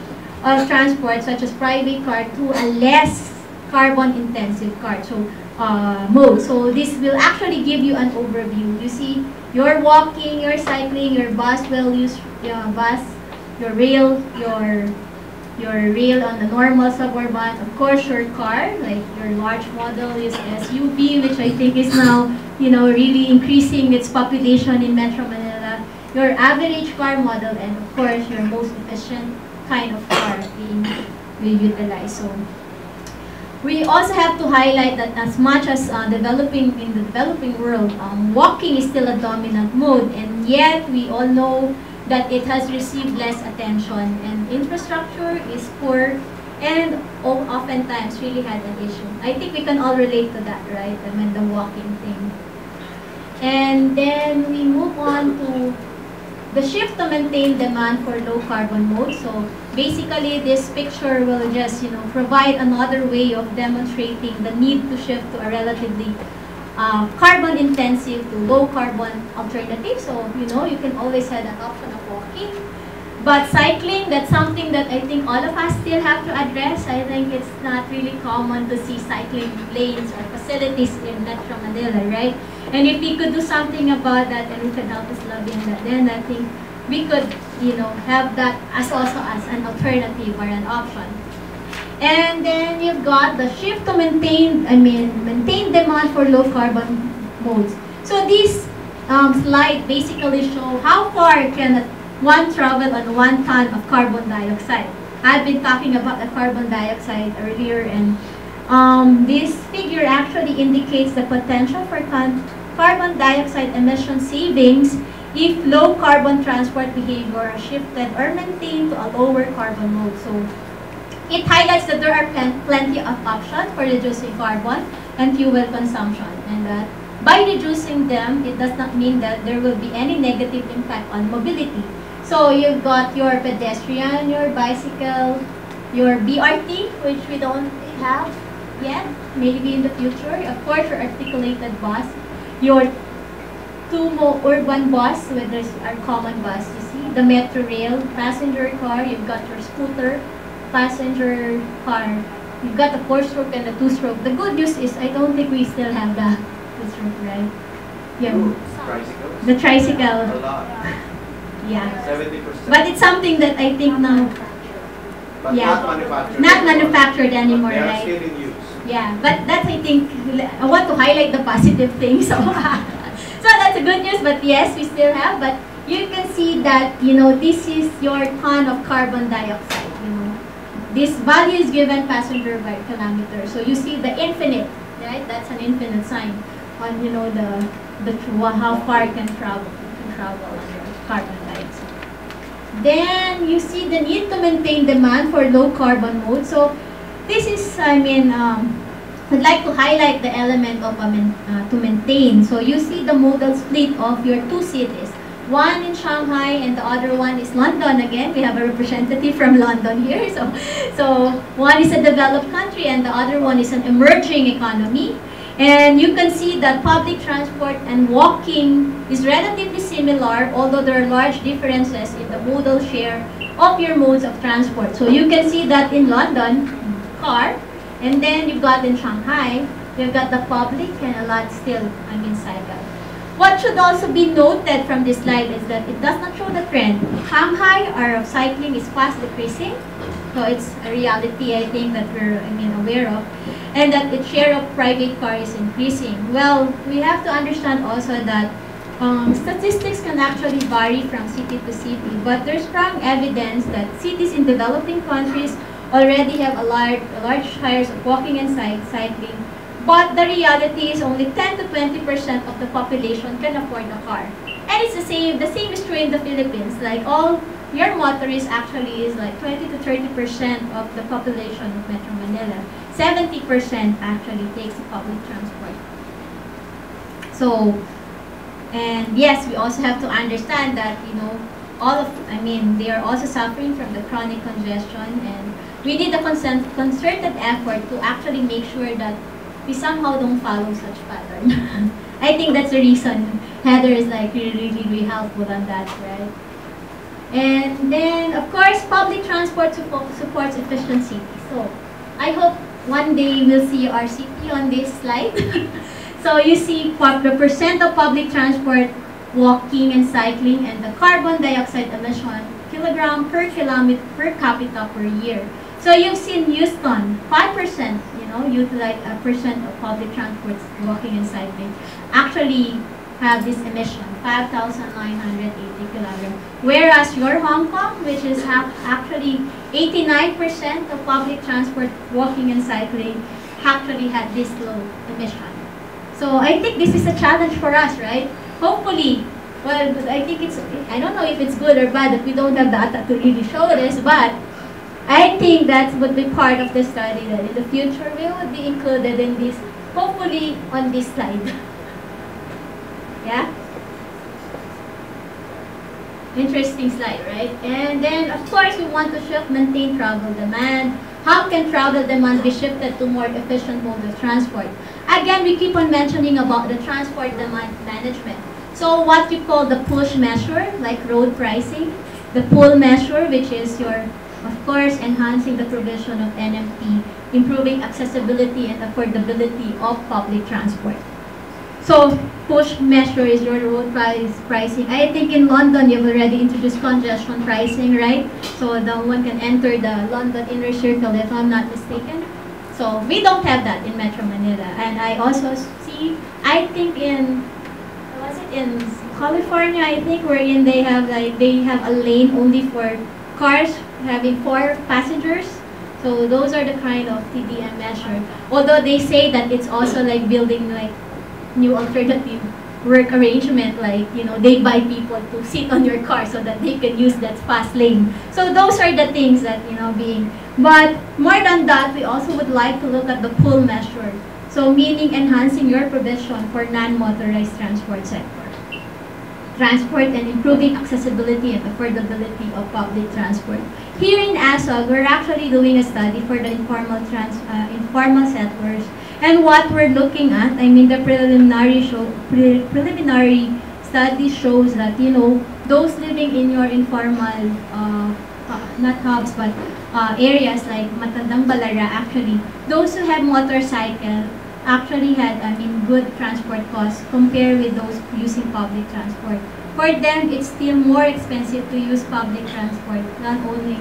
transport such as private car to a less carbon intensive car mode. So this will actually give you an overview. You see, you're walking, you're cycling, your bus will use your rail on the normal suburban. Of course, your car, like your large model is SUV, which I think is now, really increasing its population in Metro Manila. Your average car model, and of course, your most efficient kind of car being utilized. So we also have to highlight that as much as in the developing world, walking is still a dominant mode, and yet we all know that it has received less attention, and infrastructure is poor, and oftentimes really had an issue. I think we can all relate to that, right? I mean, the walking thing. And then we move on to the shift to maintain demand for low carbon modes. So basically, this picture will just, provide another way of demonstrating the need to shift to a relatively carbon intensive to low carbon alternative. So, you can always have an option of walking. But cycling, that's something that I think all of us still have to address. I think it's not really common to see cycling lanes or facilities in Metro Manila, right? And if we could do something about that and we could help us lobbying that, then I think we could, have that as also as an alternative or an option. And then you've got the shift to maintain demand for low carbon modes. So this slide basically show how far can one travel on 1 ton of carbon dioxide. I've been talking about the carbon dioxide earlier, and this figure actually indicates the potential for carbon dioxide emission savings if low carbon transport behavior are shifted or maintained to a lower carbon mode. So it highlights that there are plenty of options for reducing carbon and fuel consumption, and that by reducing them, it does not mean that there will be any negative impact on mobility. So you've got your pedestrian, your bicycle, your BRT, which we don't have yet, maybe in the future. Of course, your articulated bus, your two more urban bus, which is our common bus, you see, the metro rail, passenger car, you've got your scooter, passenger car, you've got the 4-stroke and the 2-stroke. The good news is I don't think we still have the 2-stroke, right? Yeah. Tricycles? The tricycle. A lot. Yeah. 70%. But it's something that I think now, But yeah, not manufactured. not manufactured anymore, They are right? still in use. Yeah, but that's, I think, I want to highlight the positive things. So, so that's a good news, but yes, we still have, but you can see that, you know, this is your ton of carbon dioxide, you know. This value is given passenger by kilometer. So you see the infinite, right? That's an infinite sign on, you know, how far it can travel under carbon dioxide. Then you see the need to maintain demand for low carbon mode. So this is, I mean, I'd like to highlight the element of to maintain. So you see the modal split of your two cities. One in Shanghai and the other one is London. Again, we have a representative from London here. So one is a developed country and the other one is an emerging economy. And you can see that public transport and walking is relatively similar, although there are large differences in the modal share of your modes of transport. So you can see that in London, car, and then you've got in Shanghai, you've got the public and a lot still, I mean, cycle. What should also be noted from this slide is that it does not show the trend. Shanghai, our cycling is fast decreasing. So it's a reality, I think, that we're, aware of. And that its share of private car is increasing. Well, we have to understand also that statistics can actually vary from city to city. But there's strong evidence that cities in developing countries already have a large shares of walking and cycling. But the reality is only 10 to 20% of the population can afford a car. And it's the same is true in the Philippines. Like all your motorists actually is like 20 to 30% of the population of Metro Manila. 70% actually takes public transport. So, and yes, we also have to understand that, they are also suffering from the chronic congestion, and we need a concerted effort to actually make sure that we somehow don't follow such pattern. I think that's the reason Heather is like really helpful on that, right? And then, of course, public transport supports efficiency. So, I hope one day we'll see our city on this slide. So you see the percent of public transport, walking and cycling, and the carbon dioxide emission kilogram per kilometer per capita per year. So you've seen Houston, 5%, utilize a percent of public transport, walking and cycling, actually have this emission, 5,980 kilograms. Whereas your Hong Kong, which is actually 89% of public transport, walking and cycling, actually had this low emission. So I think this is a challenge for us, right? Hopefully, well, I think I don't know if it's good or bad that we don't have data to really show this, but I think that would be part of the study that in the future we would be included in this, hopefully on this slide. Yeah? Interesting slide, right? And then, of course, we want to maintain travel demand. How can travel demand be shifted to more efficient modes of transport? Again, we keep on mentioning about the transport demand management. So what you call the push measure, like road pricing, the pull measure, which is your, of course, enhancing the provision of NMT, improving accessibility and affordability of public transport. So push measure is your road pricing. I think in London you've already introduced congestion pricing, right? So no one can enter the London inner circle if I'm not mistaken. So we don't have that in Metro Manila. And I also see, I think in California, I think, wherein they have a lane only for cars having 4 passengers. So those are the kind of TDM measure. Although they say that it's also like building like new alternative work arrangement, like, they buy people to sit on your car so that they can use that fast lane. So those are the things that, but more than that, we also would like to look at the pull measure. So meaning enhancing your provision for non-motorized transport sector. Transport and improving accessibility and affordability of public transport. Here in ASIF, we're actually doing a study for the informal settlers. And what we're looking at, the preliminary study shows that, you know, those living in your informal, not hubs, but areas like Matandang Balara, actually, those who have motorcycle actually had, I mean, good transport costs compared with those using public transport. For them, it's still more expensive to use public transport, not only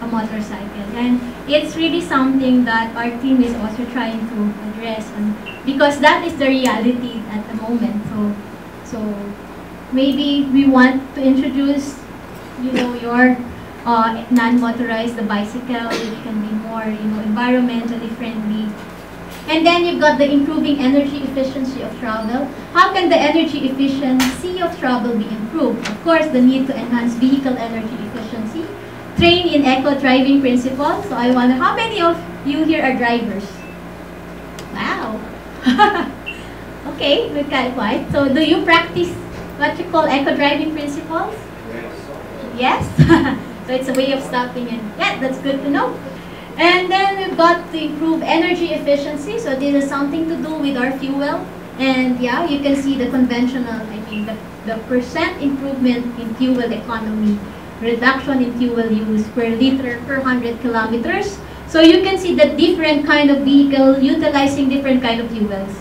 a motorcycle. And it's really something that our team is also trying to address, and because that is the reality at the moment. So maybe we want to introduce, you know, your non-motorized, the bicycle, it can be more, you know, environmentally friendly. And then you've got the improving energy efficiency of travel. How can the energy efficiency of travel be improved? Of course, the need to enhance vehicle energy efficiency. Train in eco-driving principles. So I wonder, how many of you here are drivers? Wow. Okay, we've got quite. So do you practice what you call eco-driving principles? Yes. So it's a way of stopping, and yeah, that's good to know. And then we've got to improve energy efficiency. So this is something to do with our fuel. And yeah, you can see the conventional, I mean, the percent improvement in fuel economy, reduction in fuel use per liter per 100 kilometers. So you can see the different kind of vehicle utilizing different kind of fuels.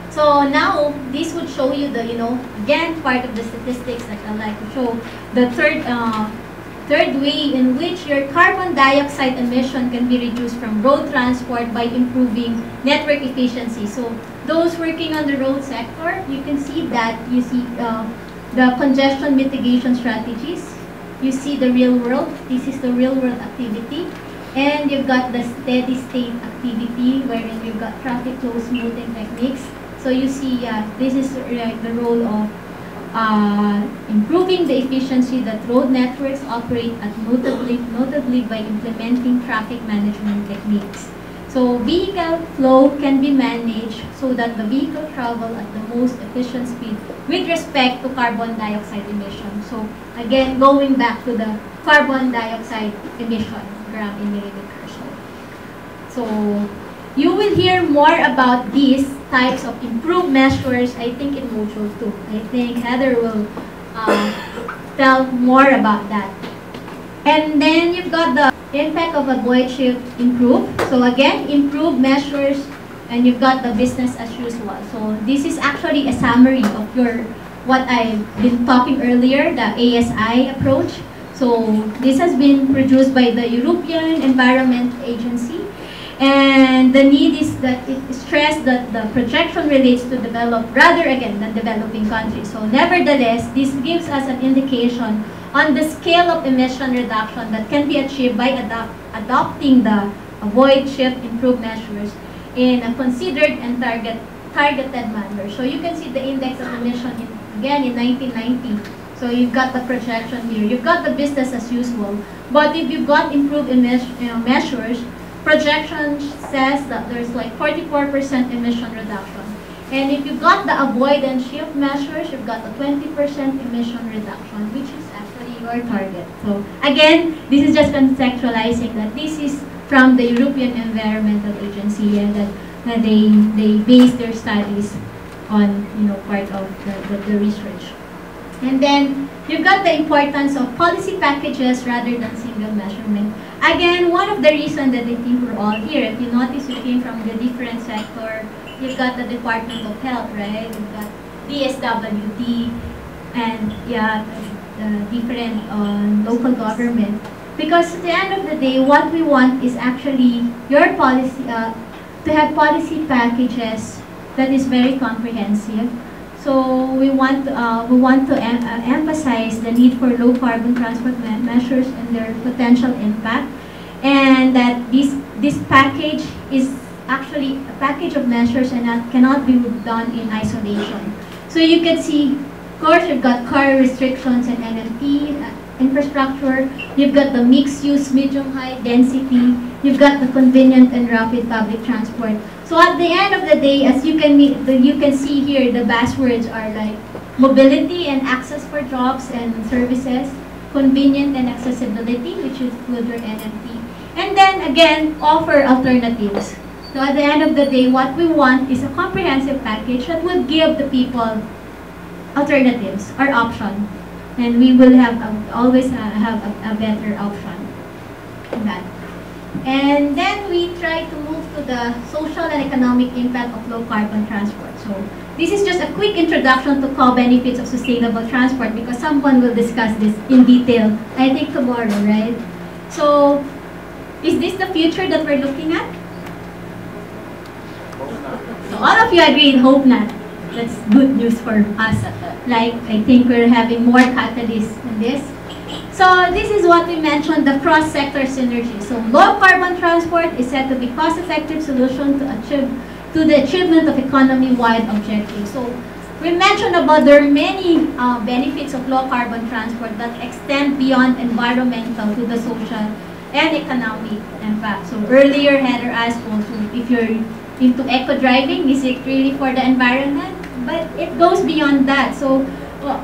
So now this would show you the, you know, again, part of the statistics that I like to show, the third way in which your carbon dioxide emission can be reduced from road transport by improving network efficiency. So those working on the road sector, you can see that, you see the congestion mitigation strategies. You see the real world, this is the real world activity. And you've got the steady state activity wherein you've got traffic flow smoothing techniques. So you see, this is the role of improving the efficiency that road networks operate at, notably by implementing traffic management techniques. So vehicle flow can be managed so that the vehicle travel at the most efficient speed with respect to carbon dioxide emission. So again, going back to the carbon dioxide emission, gram in millimeters. So you will hear more about these types of improved measures, I think, in Module 2. I think Heather will tell more about that. And then you've got the impact of a void shift improve. So again, improved measures, and you've got the business as usual. So this is actually a summary of what I've been talking earlier, the ASI approach. So this has been produced by the European Environment Agency. And the need is that it is stressed that the projection relates to developed rather again than developing countries. So nevertheless, this gives us an indication on the scale of emission reduction that can be achieved by adopting the avoid shift improve measures in a considered and targeted manner. So you can see the index of emission again in 1990. So you've got the projection here. You've got the business as usual. But if you've got improved measures, projection says that there's like 44% emission reduction. And if you've got the avoid and shift measures, you've got a 20% emission reduction, which is actually your target. So again, this is just contextualizing that this is from the European Environmental Agency, and that they base their studies on, you know, part of the research. And then you've got the importance of policy packages rather than single measurement. Again, one of the reasons that I think we're all here, if you notice, we came from the different sector. You've got the Department of Health, right? You've got DSWD, and yeah, the different local government. Because at the end of the day, what we want is actually your policy, to have policy packages that is very comprehensive. So we want to emphasize the need for low carbon transport measures and their potential impact, and that this package is actually a package of measures and cannot be done in isolation. So you can see, of course, you've got car restrictions and NMP infrastructure. You've got the mixed use, medium high density. You've got the convenient and rapid public transport. So at the end of the day, as you can see here, the buzzwords are like mobility and access for jobs and services, convenient and accessibility, which include your NMP, and then again, offer alternatives. So at the end of the day, what we want is a comprehensive package that would give the people alternatives or option, and we will have always have a better option in that. And then we try to move to the social and economic impact of low carbon transport. So this is just a quick introduction to co-benefits of sustainable transport, because someone will discuss this in detail, I think tomorrow, right? So is this the future that we're looking at? So all of you agreed, hope not. That's good news for us. Like, I think we're having more catalysts in this. So this is what we mentioned, the cross-sector synergy. So low carbon transport is said to be cost-effective solution to the achievement of economy-wide objectives. So we mentioned about there are many benefits of low carbon transport that extend beyond environmental to the social and economic impact. So earlier Heather asked also if you're into eco-driving, is it really for the environment? But it goes beyond that. So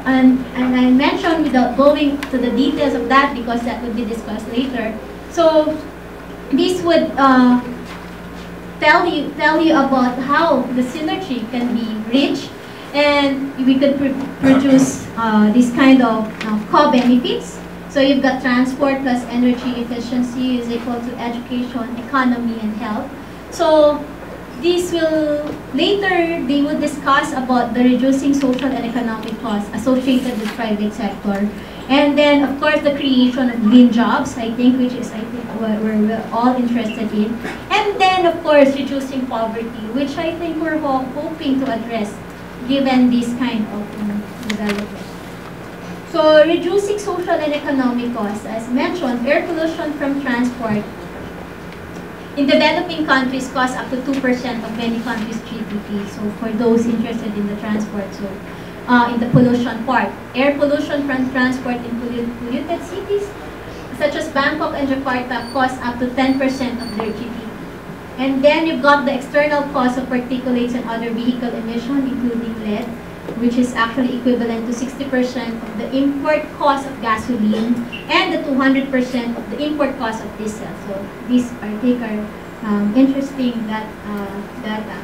and I mentioned without going to the details of that because that would be discussed later. So this would tell you about how the synergy can be reached, and we could produce this kind of co-benefits. So you've got transport plus energy efficiency is equal to education, economy, and health. So this will, later they will discuss about the reducing social and economic costs associated with private sector. And then of course the creation of green jobs, I think, which is what we're all interested in. And then of course reducing poverty, which I think we're hoping to address given this kind of development. So reducing social and economic costs, as mentioned, air pollution from transport in developing countries costs up to 2% of many countries' GDP. So for those interested in the transport, so in the pollution part, air pollution from transport in polluted cities such as Bangkok and Jakarta costs up to 10% of their GDP. And then you've got the external cost of particulates and other vehicle emission, including lead, which is actually equivalent to 60% of the import cost of gasoline and the 200% of the import cost of diesel. So these I think are interesting data.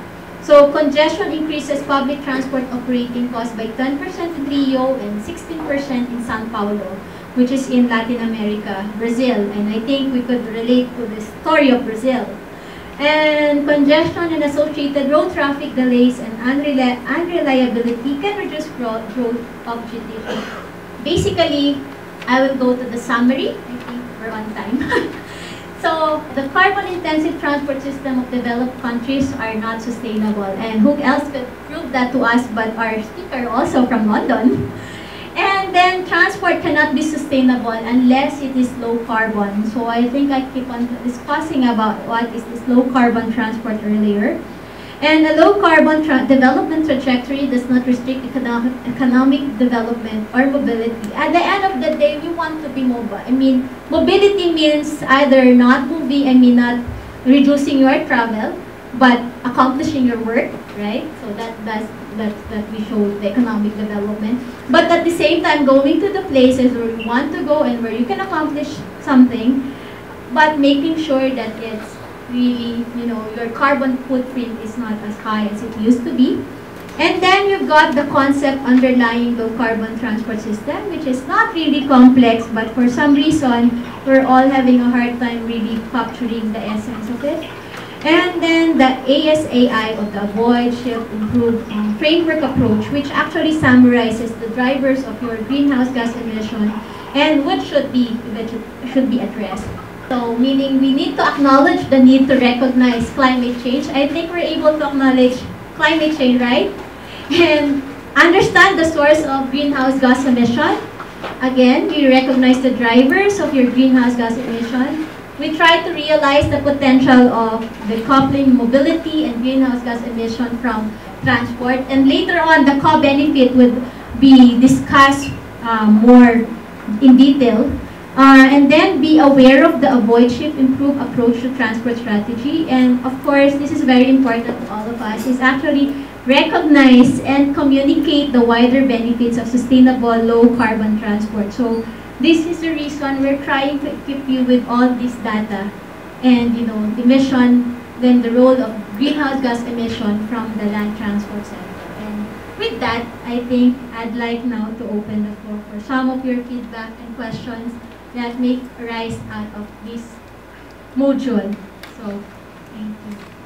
So congestion increases public transport operating costs by 10% in Rio and 16% in Sao Paulo, which is in Latin America, Brazil. And I think we could relate to the story of Brazil. And congestion and associated road traffic delays and unreliability can reduce growth of GDP. Basically, I will go to the summary. I think we're on time. So, the carbon-intensive transport system of developed countries are not sustainable. And who else could prove that to us but our speaker also from London? And then transport cannot be sustainable unless it is low carbon. So I think I keep on discussing about what is this low carbon transport earlier. And a low carbon development trajectory does not restrict economic development or mobility. At the end of the day, we want to be mobile. I mean, mobility means either not moving, not reducing your travel, but accomplishing your work, right? So that we show the economic development. But at the same time, going to the places where you want to go and where you can accomplish something, but making sure that it's really, your carbon footprint is not as high as it used to be. And then you've got the concept underlying low carbon transport system, which is not really complex, but for some reason, we're all having a hard time really capturing the essence of it. And then the ASAI, of the Avoid, Shift, Improve framework approach, which actually summarizes the drivers of your greenhouse gas emission and what should be addressed. So meaning we need to acknowledge the need to recognize climate change. I think we're able to acknowledge climate change, right? And understand the source of greenhouse gas emission. Again, we recognize the drivers of your greenhouse gas emission. We try to realize the potential of decoupling mobility and greenhouse gas emission from transport. And later on, the co-benefit would be discussed more in detail. And then be aware of the Avoid, Shift, Improve approach to transport strategy. And of course, this is very important to all of us, is actually recognize and communicate the wider benefits of sustainable low carbon transport. So this is the reason we're trying to equip you with all this data and emission, then the role of greenhouse gas emission from the land transport sector. And with that, I think I'd like now to open the floor for some of your feedback and questions that may arise out of this module. So, thank you.